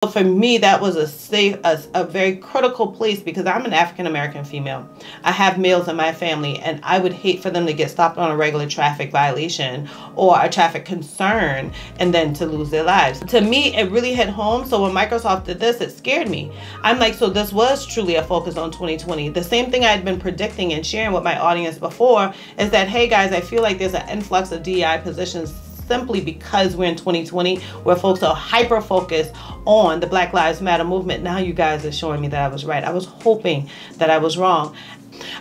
For me, that was a very critical place because I'm an African American female. I have males in my family, and I would hate for them to get stopped on a regular traffic violation or a traffic concern and then to lose their lives. To me, it really hit home. So when Microsoft did this, it scared me. I'm like, so this was truly a focus on 2020. The same thing I had been predicting and sharing with my audience before is that, hey guys, I feel like there's an influx of DEI positions simply because we're in 2020, where folks are hyper-focused on the Black Lives Matter movement. Now you guys are showing me that I was right. I was hoping that I was wrong.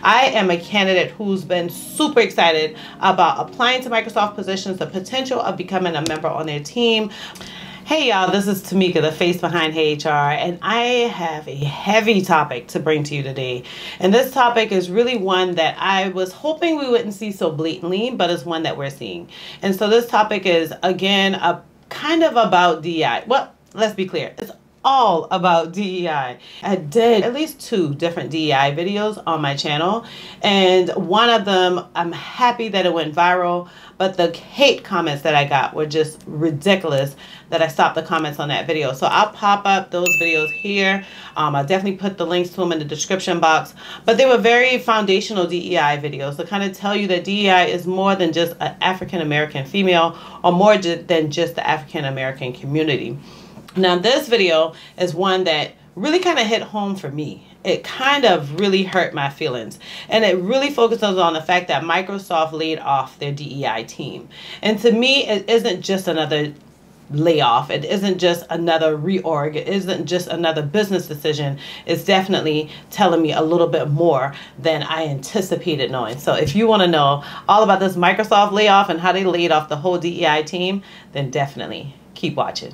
I am a candidate who's been super excited about applying to Microsoft positions, the potential of becoming a member on their team. Hey y'all, this is Tamika, the face behind Hey HR, and I have a heavy topic to bring to you today. And this topic is really one that I was hoping we wouldn't see so blatantly, but it's one that we're seeing. And so this topic is, again, a kind of about DEI. Well, let's be clear. It's all about DEI. I did at least 2 different DEI videos on my channel, and one of them, I'm happy that it went viral, but the hate comments that I got were just ridiculous that I stopped the comments on that video. So I'll pop up those videos here. I'll definitely put the links to them in the description box, but they were very foundational DEI videos to kind of tell you that DEI is more than just an African American female or more than just the African American community. Now this video is one that really kind of hit home for me. It kind of really hurt my feelings, and it really focuses on the fact that Microsoft laid off their DEI team. And to me, it isn't just another layoff. It isn't just another reorg. It isn't just another business decision. It's definitely telling me a little bit more than I anticipated knowing. So if you want to know all about this Microsoft layoff and how they laid off the whole DEI team, then definitely keep watching.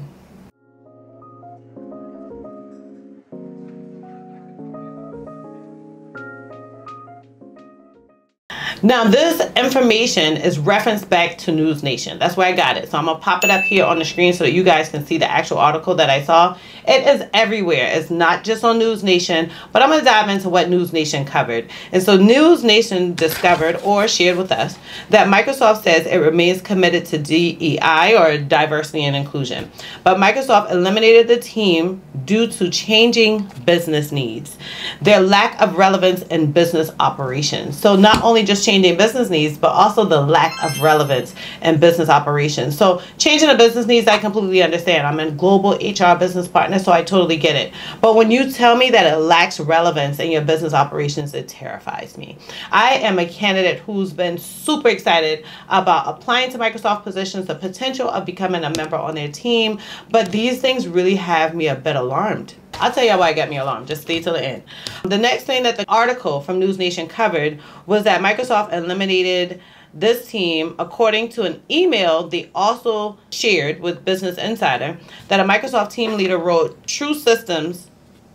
Now this information is referenced back to News Nation. That's where I got it. So I'm going to pop it up here on the screen so that you guys can see the actual article that I saw. It is everywhere. It's not just on News Nation, but I'm going to dive into what News Nation covered. And so News Nation discovered or shared with us that Microsoft says it remains committed to DEI, or diversity and inclusion. But Microsoft eliminated the team due to changing business needs, their lack of relevance in business operations. So not only just changing business needs, but also the lack of relevance in business operations. So changing the business needs, I completely understand. I'm a global HR business partner, so I totally get it. But when you tell me that it lacks relevance in your business operations, it terrifies me. I am a candidate who's been super excited about applying to Microsoft positions, the potential of becoming a member on their team, but these things really have me a bit alarmed. I'll tell you why it got me alarmed. Just stay till the end. The next thing that the article from News Nation covered was that Microsoft eliminated this team, according to an email they also shared with Business Insider, that a Microsoft team leader wrote, "True systems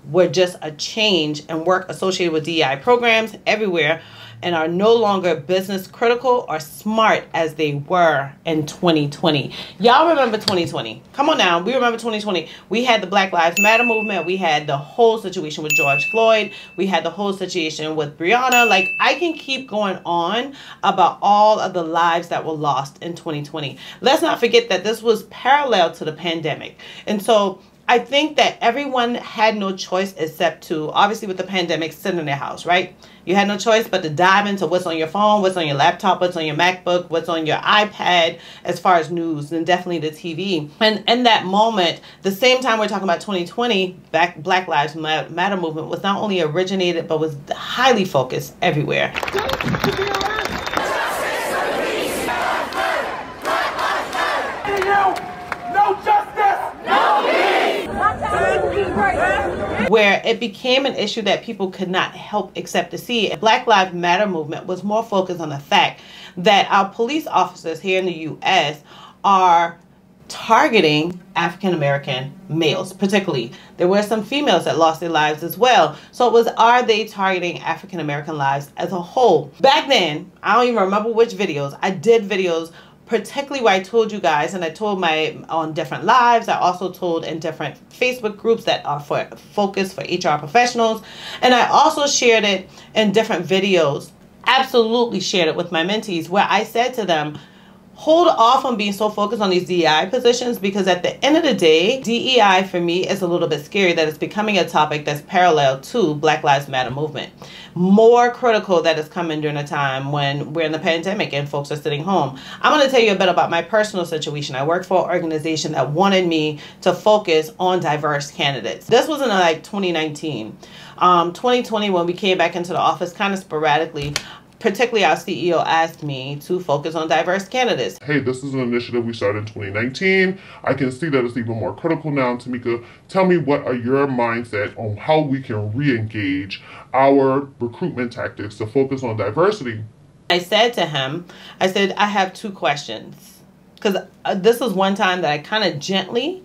were just a change in work associated with DEI programs everywhere and are no longer business critical or smart as they were in 2020. Y'all remember 2020? Come on now, we remember 2020. We had the Black Lives Matter movement. We had the whole situation with George Floyd. We had the whole situation with Breonna. Like, I can keep going on about all of the lives that were lost in 2020. Let's not forget that this was parallel to the pandemic. And so I think that everyone had no choice except to, obviously with the pandemic, sit in their house, right? You had no choice but to dive into what's on your phone, what's on your laptop, what's on your MacBook, what's on your iPad as far as news, and definitely the TV. And in that moment, the same time we're talking about 2020, Black Lives Matter movement was not only originated, but was highly focused everywhere. Where it became an issue that people could not help except to see. The Black Lives Matter movement was more focused on the fact that our police officers here in the U.S. are targeting African American males, particularly. There were some females that lost their lives as well. So it was, are they targeting African American lives as a whole? Back then, I don't even remember which videos. I did videos particularly where I told you guys, and I told on different lives. I also told in different Facebook groups that are focused for HR professionals. And I also shared it in different videos, absolutely shared it with my mentees, where I said to them, hold off on being so focused on these DEI positions, because at the end of the day, DEI for me is a little bit scary that it's becoming a topic that's parallel to Black Lives Matter movement. More critical that is coming during a time when we're in the pandemic and folks are sitting home. I'm going to tell you a bit about my personal situation. I work for an organization that wanted me to focus on diverse candidates. This was in like 2019. 2020, when we came back into the office kind of sporadically, particularly our CEO asked me to focus on diverse candidates. Hey, this is an initiative we started in 2019. I can see that it's even more critical now. Tamika, tell me, what are your mindset on how we can re-engage our recruitment tactics to focus on diversity? I said to him, I said, I have two questions. Because this was one time that I kind of gently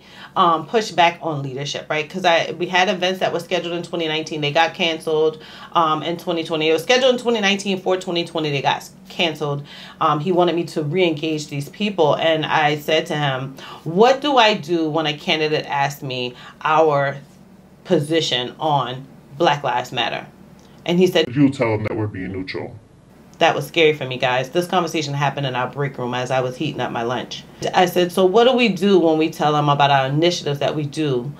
pushed back on leadership, right? Because we had events that were scheduled in 2019. They got canceled in 2020. It was scheduled in 2019 for 2020. They got canceled. He wanted me to re-engage these people. And I said to him, what do I do when a candidate asks me our position on Black Lives Matter? And he said, you'll tell them that we're being neutral. That was scary for me, guys. This conversation happened in our break room as I was heating up my lunch. I said, so what do we do when we tell them about our initiatives that we do,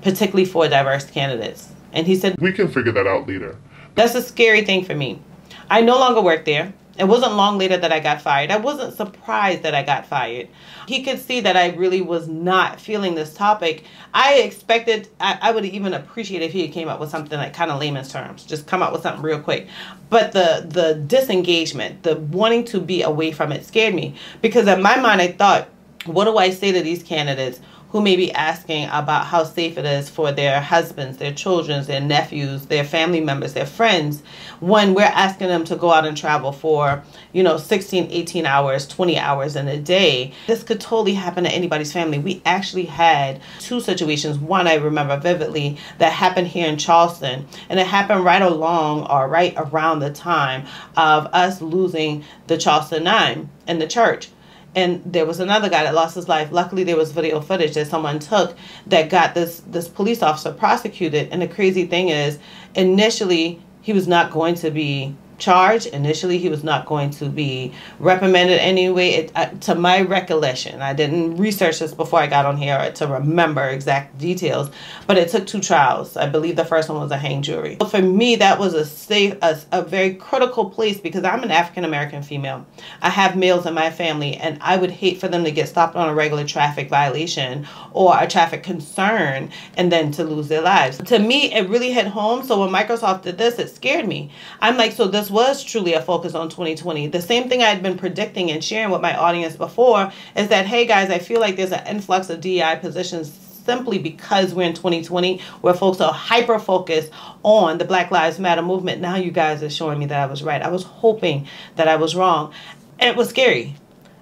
particularly for diverse candidates? And he said, we can figure that out later. That's a scary thing for me. I no longer work there. It wasn't long later that I got fired. I wasn't surprised that I got fired. He could see that I really was not feeling this topic. I expected, I would even appreciate if he had came up with something like kind of layman's terms, just come up with something real quick. But the disengagement, the wanting to be away from it scared me, because in my mind I thought, what do I say to these candidates who may be asking about how safe it is for their husbands, their children, their nephews, their family members, their friends, when we're asking them to go out and travel for, 16, 18 hours, 20 hours in a day. This could totally happen to anybody's family. We actually had two situations. One I remember vividly that happened here in Charleston, and it happened right around the time of us losing the Charleston 9 in the church. And there was another guy that lost his life. Luckily, there was video footage that someone took that got this police officer prosecuted. And the crazy thing is, initially, he was not going to be charged. Initially, he was not going to be reprimanded anyway. To my recollection, I didn't research this before I got on here to remember exact details, but it took 2 trials. I believe the first one was a hang jury. For me, that was a very critical place, because I'm an African-American female. I have males in my family, and I would hate for them to get stopped on a regular traffic violation or a traffic concern and then to lose their lives. To me, it really hit home. So when Microsoft did this, it scared me. I'm like, so this was truly a focus on 2020. The same thing I had been predicting and sharing with my audience before is that, hey guys, I feel like there's an influx of DEI positions simply because we're in 2020, where folks are hyper-focused on the Black Lives Matter movement. Now you guys are showing me that I was right. I was hoping that I was wrong. It was scary.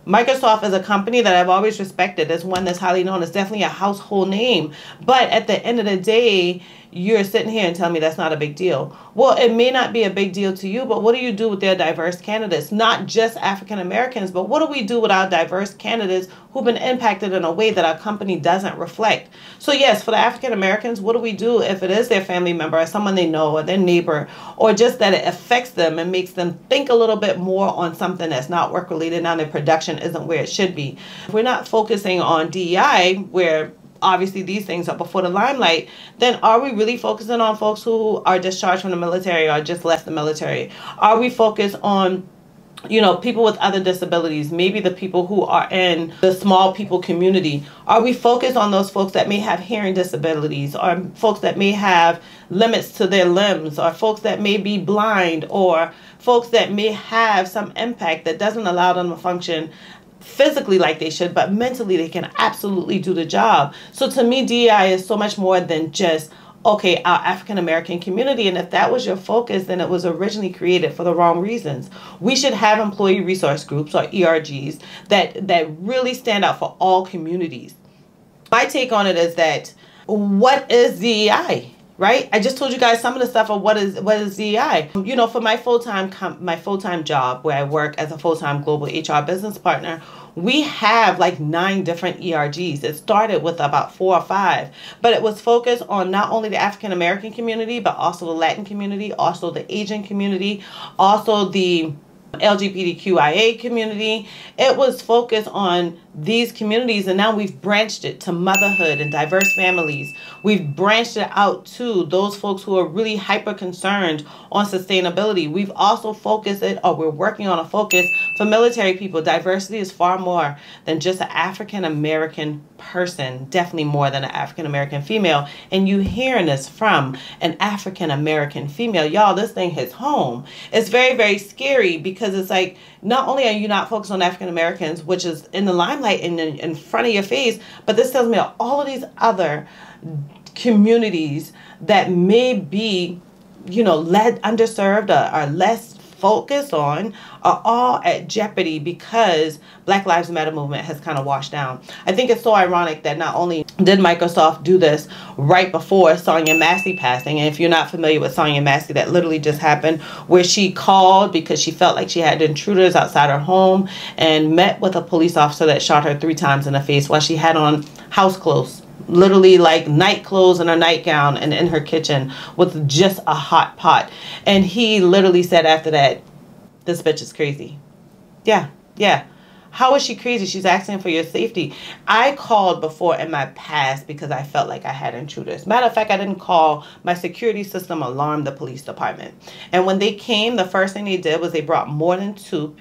Microsoft is a company that I've always respected as one that's highly known. It's definitely a household name. But at the end of the day, you're sitting here and telling me that's not a big deal. Well, it may not be a big deal to you, but what do you do with their diverse candidates? Not just African Americans, but what do we do with our diverse candidates who've been impacted in a way that our company doesn't reflect? So yes, for the African Americans, what do we do if it is their family member or someone they know or their neighbor, or just that it affects them and makes them think a little bit more on something that's not work related, now their production isn't where it should be? If we're not focusing on DEI, where obviously these things are before the limelight, then are we really focusing on folks who are discharged from the military or just left the military? Are we focused on people with other disabilities, maybe the people who are in the small people community? Are we focused on those folks that may have hearing disabilities, or folks that may have limits to their limbs, or folks that may be blind, or folks that may have some impact that doesn't allow them to function physically like they should, but mentally they can absolutely do the job? So to me, DEI is so much more than just, okay, our African American community. And if that was your focus, then it was originally created for the wrong reasons. We should have employee resource groups, or ERGs, that really stand out for all communities. My take on it is that, what is DEI? Right? I just told you guys some of the stuff of what is DEI. For my full-time job, where I work as a full-time global HR business partner, we have like 9 different ERGs. It started with about 4 or 5, but it was focused on not only the African American community, but also the Latin community, also the Asian community, also the LGBTQIA community. It was focused on these communities, and now we've branched it to motherhood and diverse families. We've branched it out to those folks who are really hyper concerned on sustainability. We've also focused it, or we're working on a focus for military people. Diversity is far more than just an African American person, definitely more than an African American female. And you hearing this from an African American female, y'all, this thing hits home. It's very, very scary, because it's like, not only are you not focused on African Americans, which is in the limelight and in front of your face, but this tells me all of these other communities that may be, you know, underserved or less focused on, are all at jeopardy because Black Lives Matter movement has kind of washed down. I think it's so ironic that not only did Microsoft do this right before Sonia Massey passing, and if you're not familiar with Sonia Massey, that literally just happened, where she called because she felt like she had intruders outside her home and met with a police officer that shot her 3 times in the face while she had on house clothes. Literally like night clothes and a nightgown, and in her kitchen with just a hot pot. And he literally said after that, "This bitch is crazy." Yeah. How is she crazy? She's asking for your safety. I called before in my past because I felt like I had intruders. Matter of fact, I didn't call. My security system alarmed the police department. And when they came, the first thing they did was they brought more than 2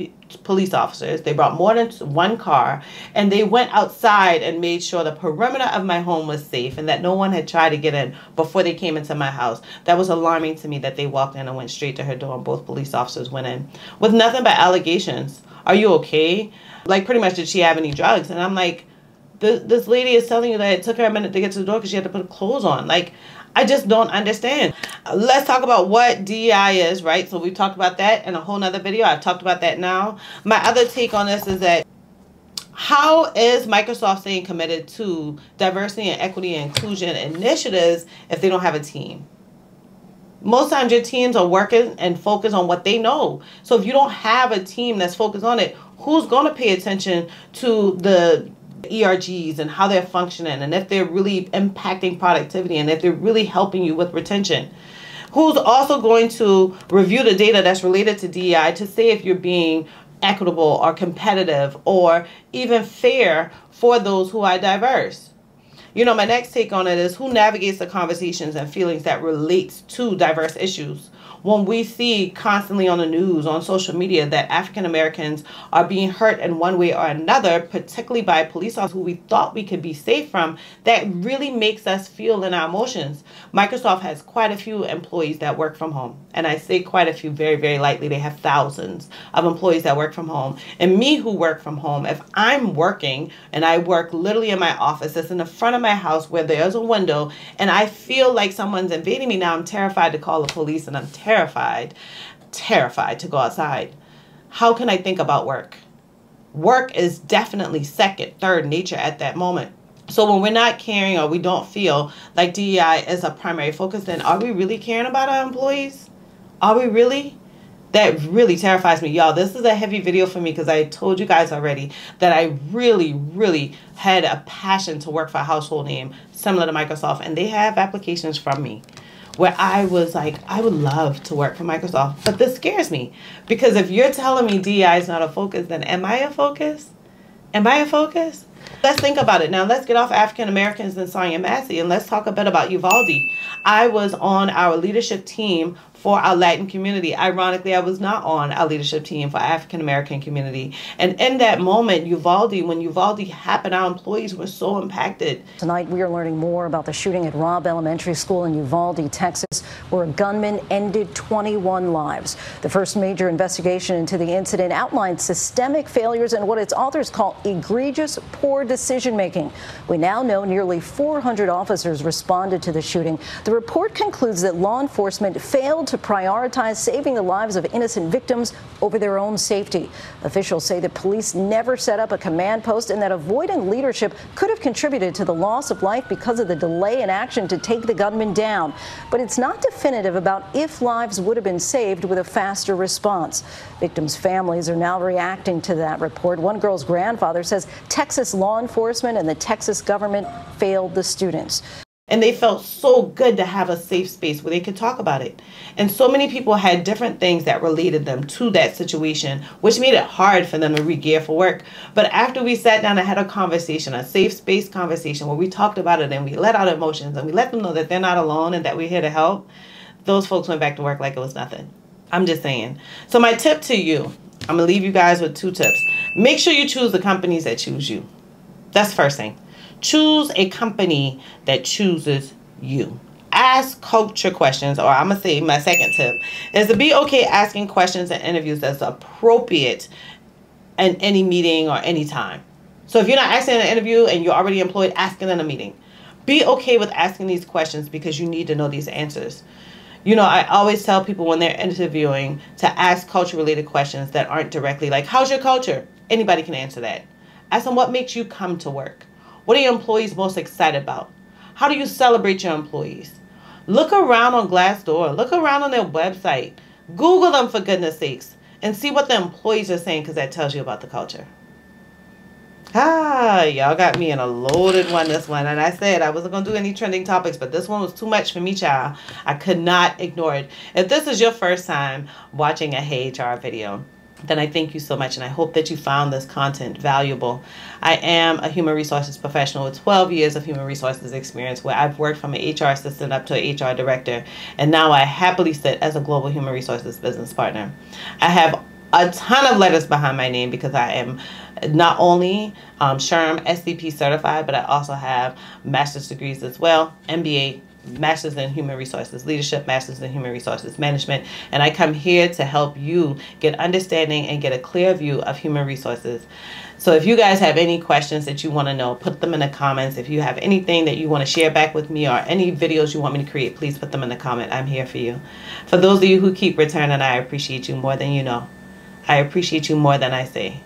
police officers. They brought more than 1 car, and they went outside and made sure the perimeter of my home was safe and that no one had tried to get in before they came into my house. That was alarming to me, that they walked in and went straight to her door, and both police officers went in with nothing but allegations. "Are you okay?" Like, pretty much, did she have any drugs? And I'm like, this lady is telling you that it took her a minute to get to the door because she had to put clothes on. Like, I just don't understand. Let's talk about what DEI is, right? So we've talked about that in a whole nother video. I've talked about that now. My other take on this is that, how is Microsoft staying committed to diversity and equity and inclusion initiatives if they don't have a team? Most times your teams are working and focused on what they know. So if you don't have a team that's focused on it, who's going to pay attention to the ERGs and how they're functioning, and if they're really impacting productivity, and if they're really helping you with retention? Who's also going to review the data that's related to DEI to say if you're being equitable or competitive or even fair for those who are diverse? You know, my next take on it is, who navigates the conversations and feelings that relates to diverse issues? When we see constantly on the news, on social media, that African Americans are being hurt in one way or another, particularly by police officers who we thought we could be safe from, that really makes us feel in our emotions. Microsoft has quite a few employees that work from home. And I say quite a few very, very lightly. They have thousands of employees that work from home. And me, who work from home, if I'm working and I work literally in my office that's in the front of my house where there's a window, and I feel like someone's invading me, now I'm terrified to call the police, and I'm terrified to go outside. How can I think about work? Work is definitely second, third nature at that moment. So when we're not caring, or we don't feel like DEI is a primary focus, then are we really caring about our employees? Are we really? That really terrifies me. Y'all, this is a heavy video for me because I told you guys already that I really, really had a passion to work for a household name similar to Microsoft. And they have applications from me where I was like, I would love to work for Microsoft. But this scares me, because if you're telling me DEI is not a focus, then am I a focus? Am I a focus? Let's think about it. Now, let's get off African Americans and Sonia Massey, and let's talk a bit about Uvalde. I was on our leadership team for our Latin community. Ironically, I was not on our leadership team for African American community. And in that moment, when Uvalde happened, our employees were so impacted. Tonight, we are learning more about the shooting at Robb Elementary School in Uvalde, Texas, where a gunman ended 21 lives. The first major investigation into the incident outlined systemic failures and what its authors call egregious poor decision making. We now know nearly 400 officers responded to the shooting. The report concludes that law enforcement failed to prioritize saving the lives of innocent victims over their own safety. Officials say that police never set up a command post, and that avoidant leadership could have contributed to the loss of life because of the delay in action to take the gunman down. But it's not definitive about if lives would have been saved with a faster response. Victims' families are now reacting to that report. One girl's grandfather says Texas law enforcement and the Texas government failed the students. And they felt so good to have a safe space where they could talk about it. And so many people had different things that related them to that situation, which made it hard for them to re-gear for work. But after we sat down and had a conversation, a safe space conversation where we talked about it and we let out emotions and we let them know that they're not alone and that we're here to help, those folks went back to work like it was nothing. I'm just saying. So my tip to you, I'm going to leave you guys with 2 tips. Make sure you choose the companies that choose you. That's the first thing. Choose a company that chooses you. Ask culture questions, or I'm going to say my second tip is to be okay asking questions and interviews that's appropriate in any meeting or any time. So if you're not asking in an interview and you're already employed, ask it in a meeting. Be okay with asking these questions because you need to know these answers. You know, I always tell people when they're interviewing to ask culture-related questions that aren't directly like, how's your culture? Anybody can answer that. Ask them, what makes you come to work? What are your employees most excited about? How do you celebrate your employees? Look around on Glassdoor. Look around on their website. Google them, for goodness sakes, and see what the employees are saying, because that tells you about the culture. Y'all got me in a loaded one this one. And I said I wasn't going to do any trending topics, but this one was too much for me, child. I could not ignore it. If this is your first time watching a Hey HR video, then I thank you so much, and I hope that you found this content valuable. I am a human resources professional with 12 years of human resources experience, where I've worked from an HR assistant up to an HR director, and now I happily sit as a global human resources business partner. I have a ton of letters behind my name because I am not only SHRM SCP certified, but I also have master's degrees as well, MBA, Masters in Human Resources Leadership, Masters in Human Resources Management, and I come here to help you get understanding and get a clear view of human resources. So if you guys have any questions that you want to know, put them in the comments. If you have anything that you want to share back with me or any videos you want me to create, please put them in the comment. I'm here for you. For those of you who keep returning, I appreciate you more than you know. I appreciate you more than I say.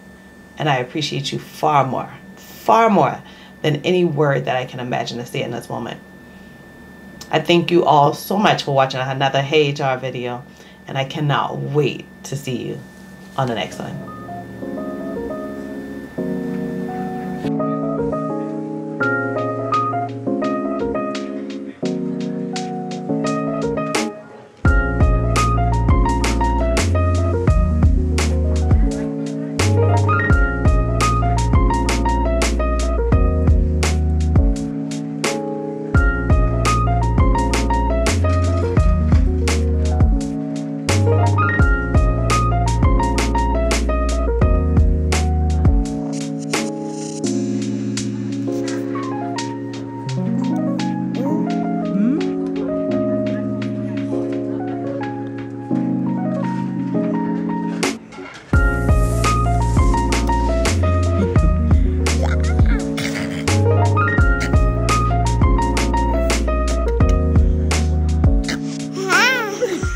And I appreciate you far more than any word that I can imagine to say in this moment. I thank you all so much for watching another Hey HR video, and I cannot wait to see you on the next one.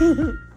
Ha ha ha!